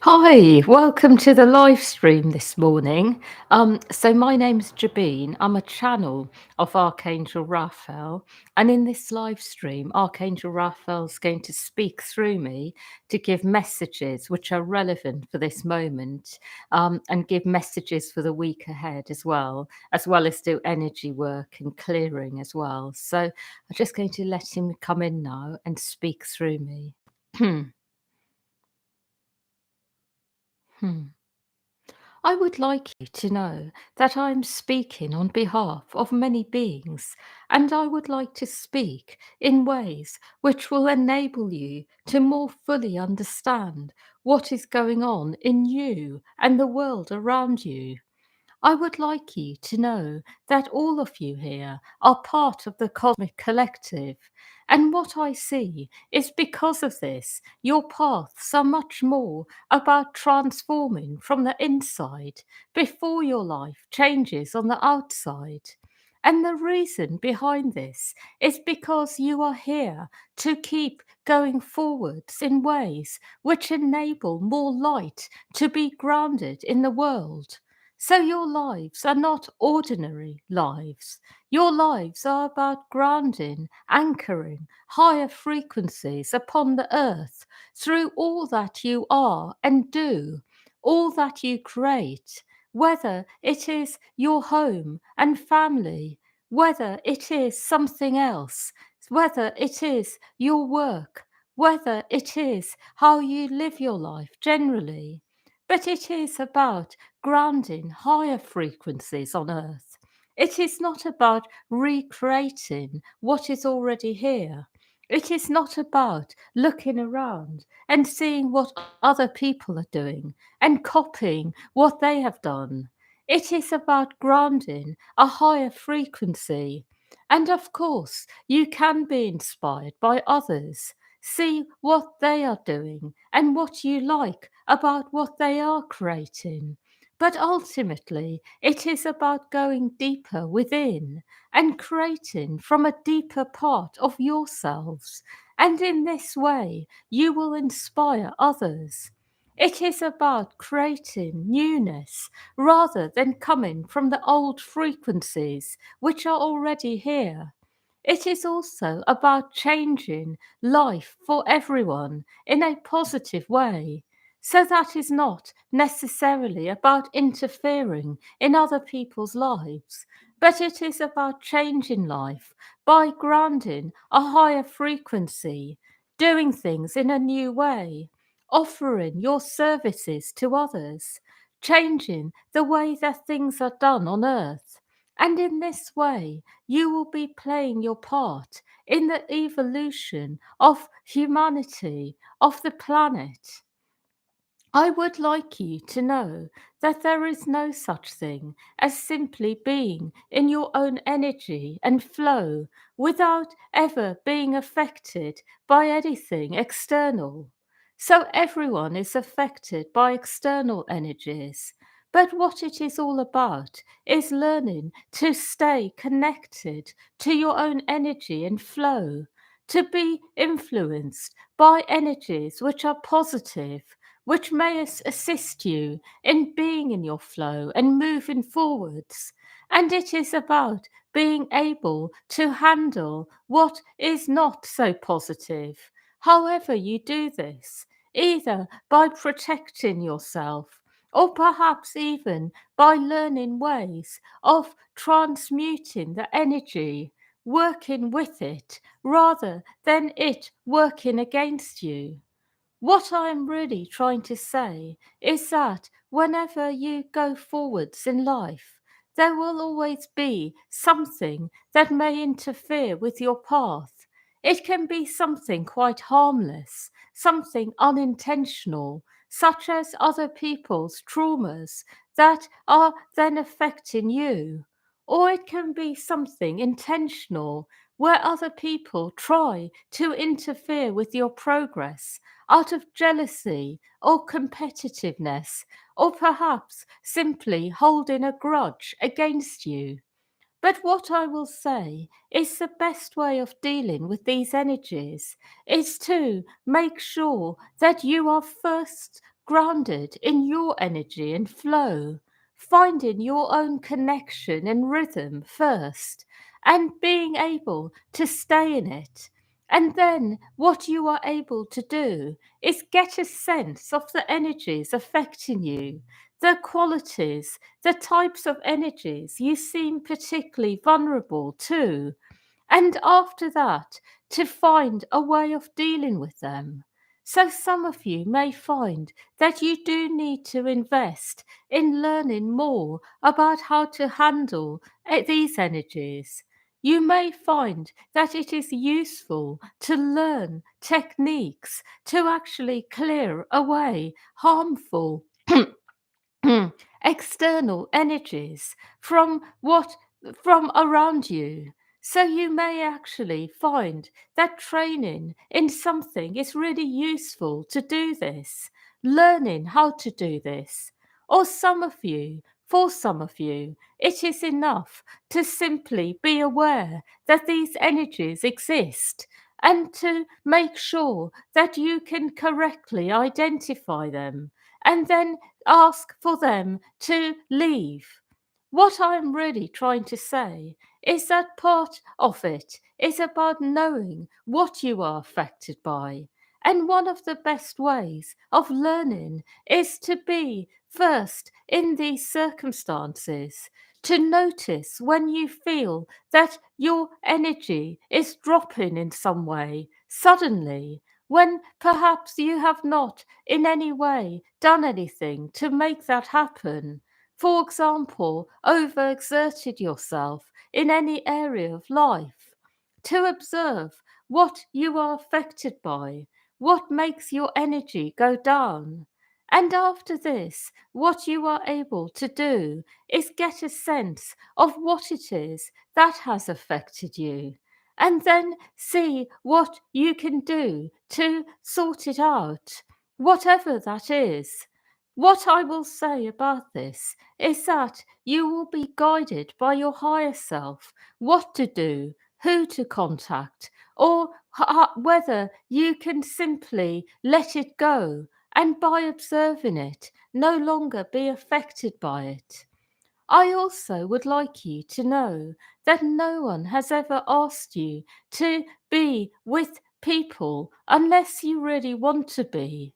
Hi, welcome to the live stream this morning. So my name's Jabeen. I'm a channel of Archangel Raphael, and in this live stream, Archangel Raphael's going to speak through me to give messages which are relevant for this moment, and give messages for the week ahead as well as do energy work and clearing as well. So I'm just going to let him come in now and speak through me. Hmm. I would like you to know that I am speaking on behalf of many beings, and I would like to speak in ways which will enable you to more fully understand what is going on in you and the world around you. I would like you to know that all of you here are part of the cosmic collective. And what I see is because of this, your paths are much more about transforming from the inside before your life changes on the outside. And the reason behind this is because you are here to keep going forwards in ways which enable more light to be grounded in the world. So your lives are not ordinary lives. Your lives are about grounding, anchoring higher frequencies upon the earth through all that you are and do, all that you create, whether it is your home and family, whether it is something else, whether it is your work, whether it is how you live your life generally. But it is about grounding higher frequencies on earth. It is not about recreating what is already here. It is not about looking around and seeing what other people are doing and copying what they have done. It is about grounding a higher frequency. And of course, you can be inspired by others. See what they are doing and what you like about what they are creating. But ultimately, it is about going deeper within and creating from a deeper part of yourselves. And in this way, you will inspire others. It is about creating newness rather than coming from the old frequencies which are already here. It is also about changing life for everyone in a positive way. So that is not necessarily about interfering in other people's lives, but it is about changing life by grounding a higher frequency, doing things in a new way, offering your services to others, changing the way that things are done on earth. And in this way, you will be playing your part in the evolution of humanity, of the planet. I would like you to know that there is no such thing as simply being in your own energy and flow without ever being affected by anything external. So everyone is affected by external energies. But what it is all about is learning to stay connected to your own energy and flow, to be influenced by energies which are positive, which may assist you in being in your flow and moving forwards. And it is about being able to handle what is not so positive. However, you do this, either by protecting yourself or perhaps even by learning ways of transmuting the energy, working with it rather than it working against you. What I am really trying to say is that whenever you go forwards in life, there will always be something that may interfere with your path. It can be something quite harmless, something unintentional, such as other people's traumas that are then affecting you. Or it can be something intentional, where other people try to interfere with your progress out of jealousy or competitiveness, or perhaps simply holding a grudge against you. But what I will say is the best way of dealing with these energies is to make sure that you are first grounded in your energy and flow, finding your own connection and rhythm first, and being able to stay in it. And then what you are able to do is get a sense of the energies affecting you, the qualities, the types of energies you seem particularly vulnerable to, and after that, to find a way of dealing with them. So, some of you may find that you do need to invest in learning more about how to handle these energies. You may find that it is useful to learn techniques to actually clear away harmful external energies from around you. So you may actually find that training in something is really useful to do this, learning how to do this. Or for some of you, it is enough to simply be aware that these energies exist and to make sure that you can correctly identify them and then ask for them to leave. What I'm really trying to say is that part of it is about knowing what you are affected by. And one of the best ways of learning is to be first in these circumstances, to notice when you feel that your energy is dropping in some way suddenly, when perhaps you have not in any way done anything to make that happen. For example, overexerted yourself in any area of life. To observe what you are affected by, what makes your energy go down. And after this, what you are able to do is get a sense of what it is that has affected you, and then see what you can do to sort it out, whatever that is. What I will say about this is that you will be guided by your higher self what to do, who to contact, or whether you can simply let it go and by observing it no longer be affected by it. I also would like you to know that no one has ever asked you to be with people unless you really want to be.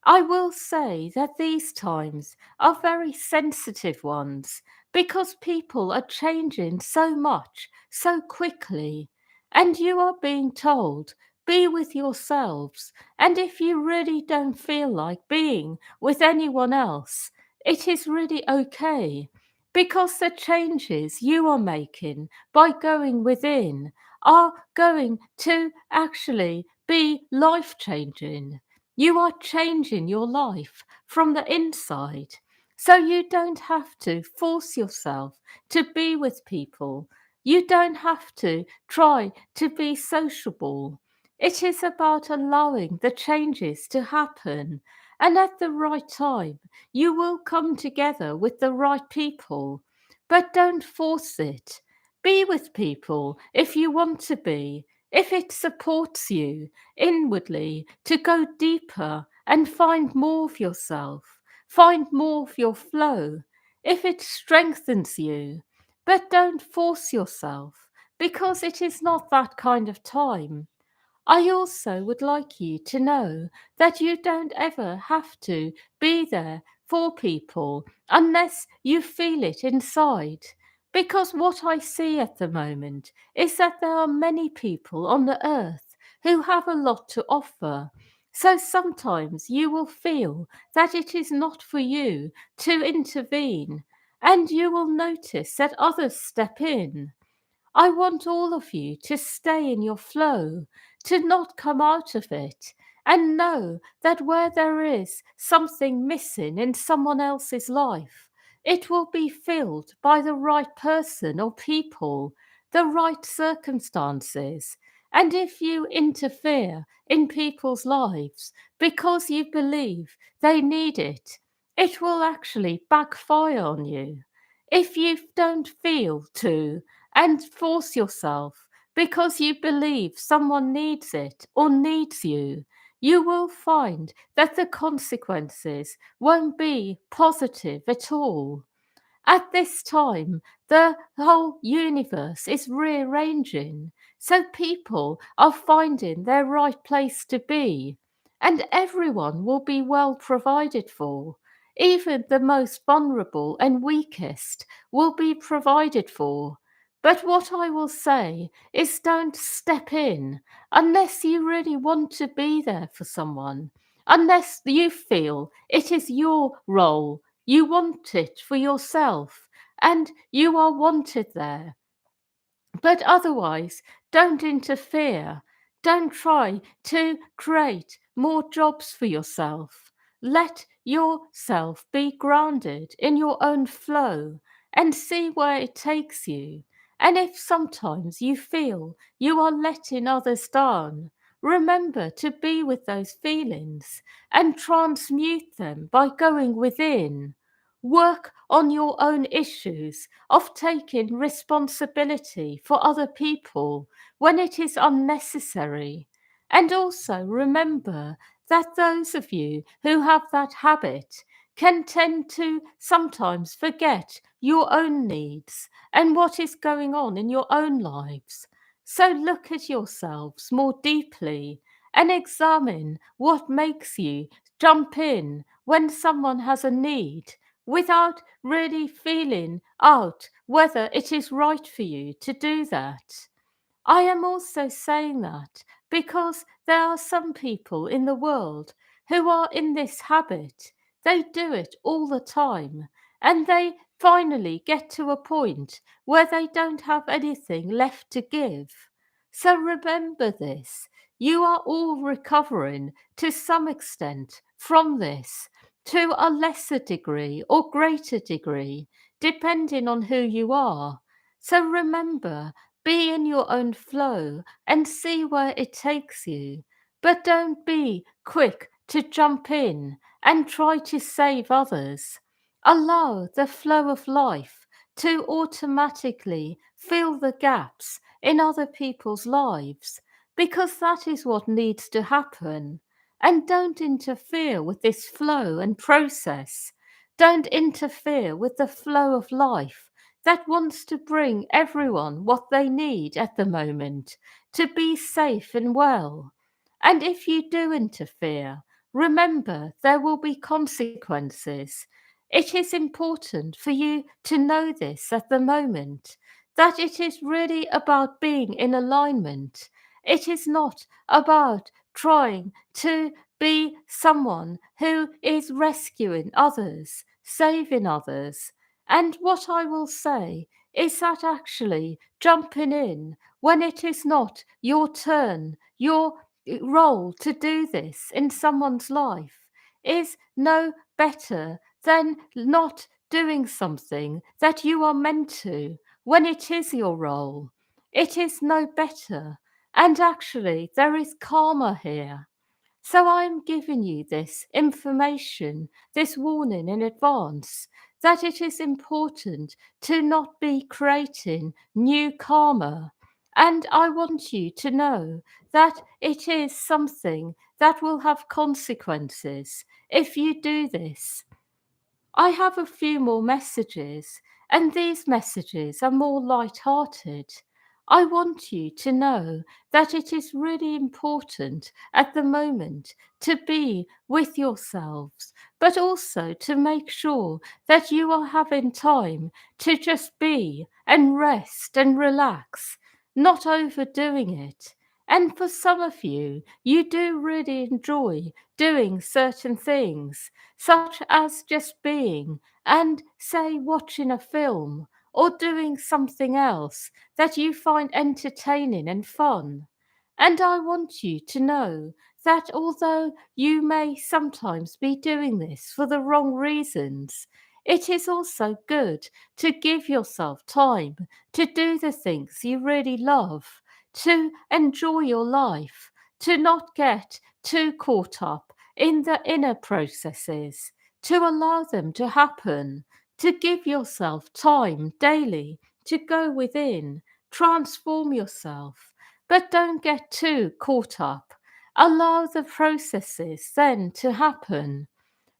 I will say that these times are very sensitive ones because people are changing so much so quickly, and you are being told, be with yourselves, and if you really don't feel like being with anyone else, it is really okay, because the changes you are making by going within are going to actually be life changing. You are changing your life from the inside. So you don't have to force yourself to be with people. You don't have to try to be sociable. It is about allowing the changes to happen. And at the right time, you will come together with the right people. But don't force it. Be with people if you want to be, if it supports you inwardly to go deeper and find more of yourself, find more of your flow, if it strengthens you. But don't force yourself, because it is not that kind of time. I also would like you to know that you don't ever have to be there for people unless you feel it inside. Because what I see at the moment is that there are many people on the earth who have a lot to offer. So sometimes you will feel that it is not for you to intervene, and you will notice that others step in. I want all of you to stay in your flow, to not come out of it, and know that where there is something missing in someone else's life, it will be filled by the right person or people, the right circumstances. And if you interfere in people's lives because you believe they need it, it will actually backfire on you. If you don't feel to, and force yourself because you believe someone needs it or needs you, you will find that the consequences won't be positive at all. At this time, the whole universe is rearranging, so people are finding their right place to be, and everyone will be well provided for. Even the most vulnerable and weakest will be provided for. But what I will say is don't step in unless you really want to be there for someone, unless you feel it is your role, you want it for yourself, and you are wanted there. But otherwise, don't interfere. Don't try to create more jobs for yourself. Let yourself be grounded in your own flow and see where it takes you. And if sometimes you feel you are letting others down, remember to be with those feelings and transmute them by going within. Work on your own issues of taking responsibility for other people when it is unnecessary. And also remember that those of you who have that habit can tend to sometimes forget your own needs and what is going on in your own lives. So look at yourselves more deeply and examine what makes you jump in when someone has a need without really feeling out whether it is right for you to do that. I am also saying that because there are some people in the world who are in this habit. They do it all the time and they finally get to a point where they don't have anything left to give. So remember this. You are all recovering to some extent from this, to a lesser degree or greater degree, depending on who you are. So remember, be in your own flow and see where it takes you. But don't be quick to jump in and try to save others. Allow the flow of life to automatically fill the gaps in other people's lives because that is what needs to happen. And don't interfere with this flow and process. Don't interfere with the flow of life that wants to bring everyone what they need at the moment to be safe and well. And if you do interfere, remember there will be consequences. It is important for you to know this at the moment, that it is really about being in alignment. It is not about trying to be someone who is rescuing others, saving others. And what I will say is that actually jumping in when it is not your turn, your role to do this in someone's life is no better than not doing something that you are meant to when it is your role. It is no better. And actually, there is karma here. So I'm giving you this information, this warning in advance that it is important to not be creating new karma. And I want you to know that it is something that will have consequences if you do this. I have a few more messages, and these messages are more light-hearted. I want you to know that it is really important at the moment to be with yourselves, but also to make sure that you are having time to just be and rest and relax, not overdoing it. And for some of you, you do really enjoy doing certain things such as just being and, say, watching a film or doing something else that you find entertaining and fun. And I want you to know that although you may sometimes be doing this for the wrong reasons, it is also good to give yourself time to do the things you really love, to enjoy your life, to not get too caught up in the inner processes, to allow them to happen, to give yourself time daily to go within, transform yourself, but don't get too caught up Allow the processes then to happen.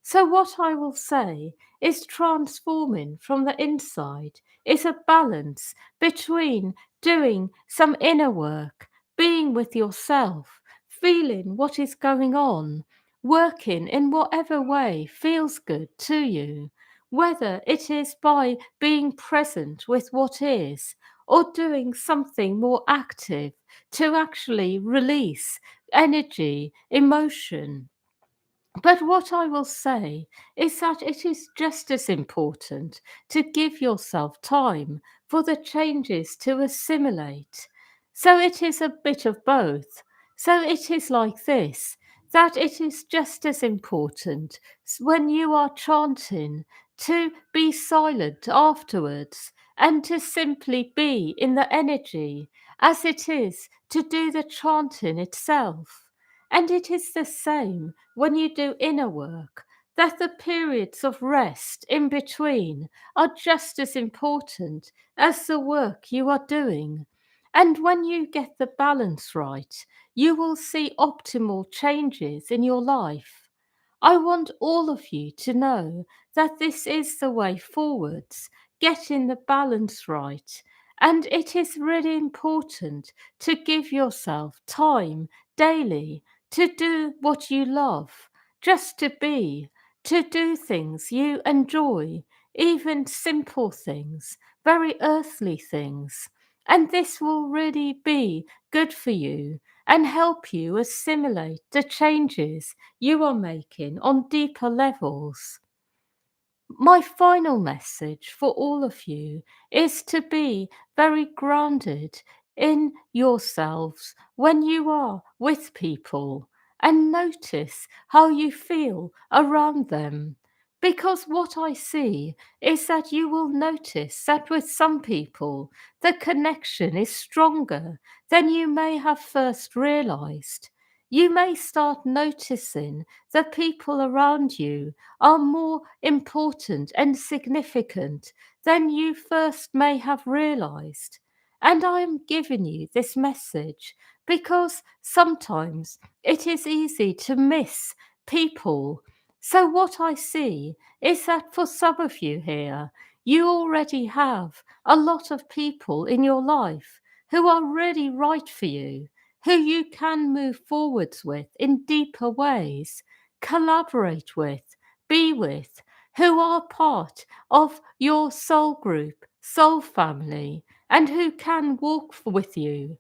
So, what I will say is transforming from the inside is a balance between doing some inner work, being with yourself, feeling what is going on, working in whatever way feels good to you, whether it is by being present with what is or doing something more active to actually release energy, emotion. But what I will say is that it is just as important to give yourself time for the changes to assimilate. So it is a bit of both. So it is like this, that it is just as important when you are chanting to be silent afterwards and to simply be in the energy as it is to do the chanting itself. And it is the same when you do inner work, that the periods of rest in between are just as important as the work you are doing. And when you get the balance right, you will see optimal changes in your life. I want all of you to know that this is the way forwards, getting the balance right. And it is really important to give yourself time daily to do what you love, just to do things you enjoy, even simple things, very earthly things. And this will really be good for you and help you assimilate the changes you are making on deeper levels. My final message for all of you is to be very grounded in yourselves when you are with people and notice how you feel around them. Because what I see is that you will notice that with some people, the connection is stronger than you may have first realized. You may start noticing the people around you are more important and significant than you first may have realized. And I am giving you this message because sometimes it is easy to miss people. So, what I see is that for some of you here, you already have a lot of people in your life who are really right for you, who you can move forwards with in deeper ways, collaborate with, be with, who are part of your soul group, soul family, and who can walk with you.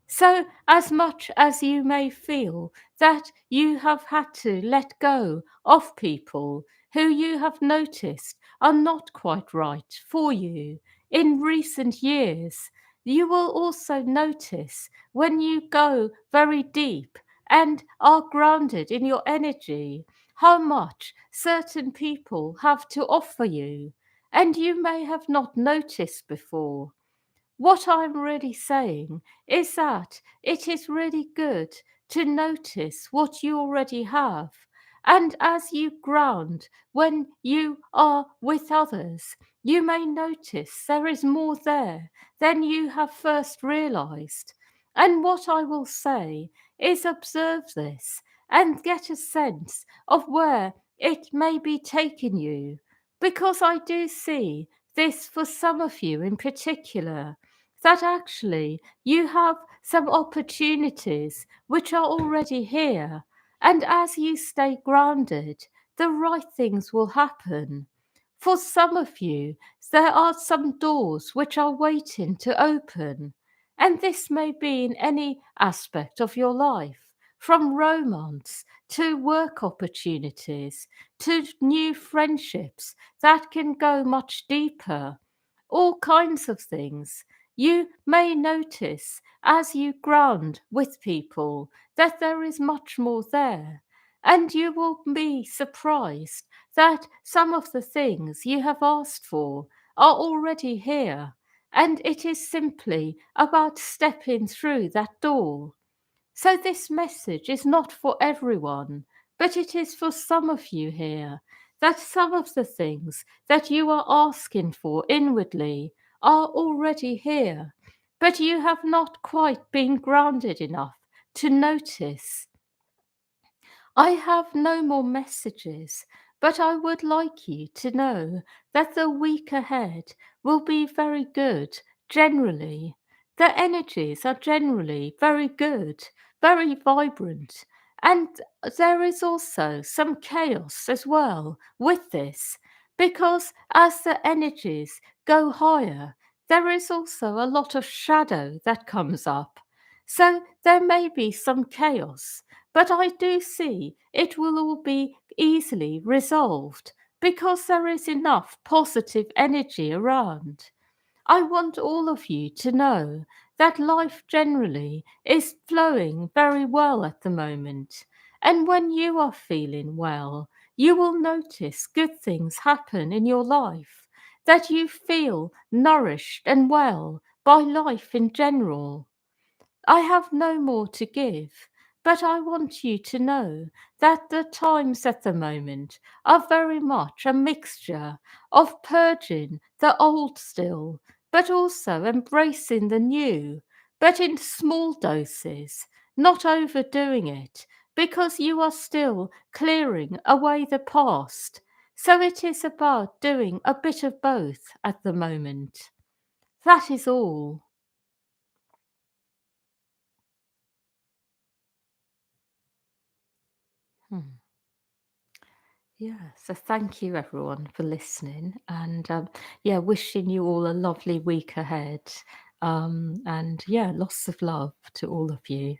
So, as much as you may feel that you have had to let go of people who you have noticed are not quite right for you in recent years, you will also notice when you go very deep and are grounded in your energy how much certain people have to offer you, and you may have not noticed before. What I'm really saying is that it is really good to notice what you already have. And as you ground when you are with others, you may notice there is more there than you have first realized. And what I will say is observe this and get a sense of where it may be taking you. Because I do see this for some of you in particular, that actually you have some opportunities which are already here. And as you stay grounded, the right things will happen. For some of you, there are some doors which are waiting to open. And this may be in any aspect of your life, from romance to work opportunities to new friendships that can go much deeper, all kinds of things. You may notice as you ground with people that there is much more there, and you will be surprised that some of the things you have asked for are already here, and it is simply about stepping through that door. So, this message is not for everyone, but it is for some of you here, that some of the things that you are asking for inwardly are already here, but you have not quite been grounded enough to notice. I have no more messages, but I would like you to know that the week ahead will be very good generally. The energies are generally very good, very vibrant, and there is also some chaos as well with this because as the energies go higher, there is also a lot of shadow that comes up. So there may be some chaos, but I do see it will all be easily resolved because there is enough positive energy around. I want all of you to know that life generally is flowing very well at the moment. And when you are feeling well, you will notice good things happen in your life, that you feel nourished and well by life in general. I have no more to give, but I want you to know that the times at the moment are very much a mixture of purging the old still, but also embracing the new, but in small doses, not overdoing it, because you are still clearing away the past. So it is about doing a bit of both at the moment. That is all. Hmm. Yeah, so thank you everyone for listening, and yeah, wishing you all a lovely week ahead. And yeah, lots of love to all of you.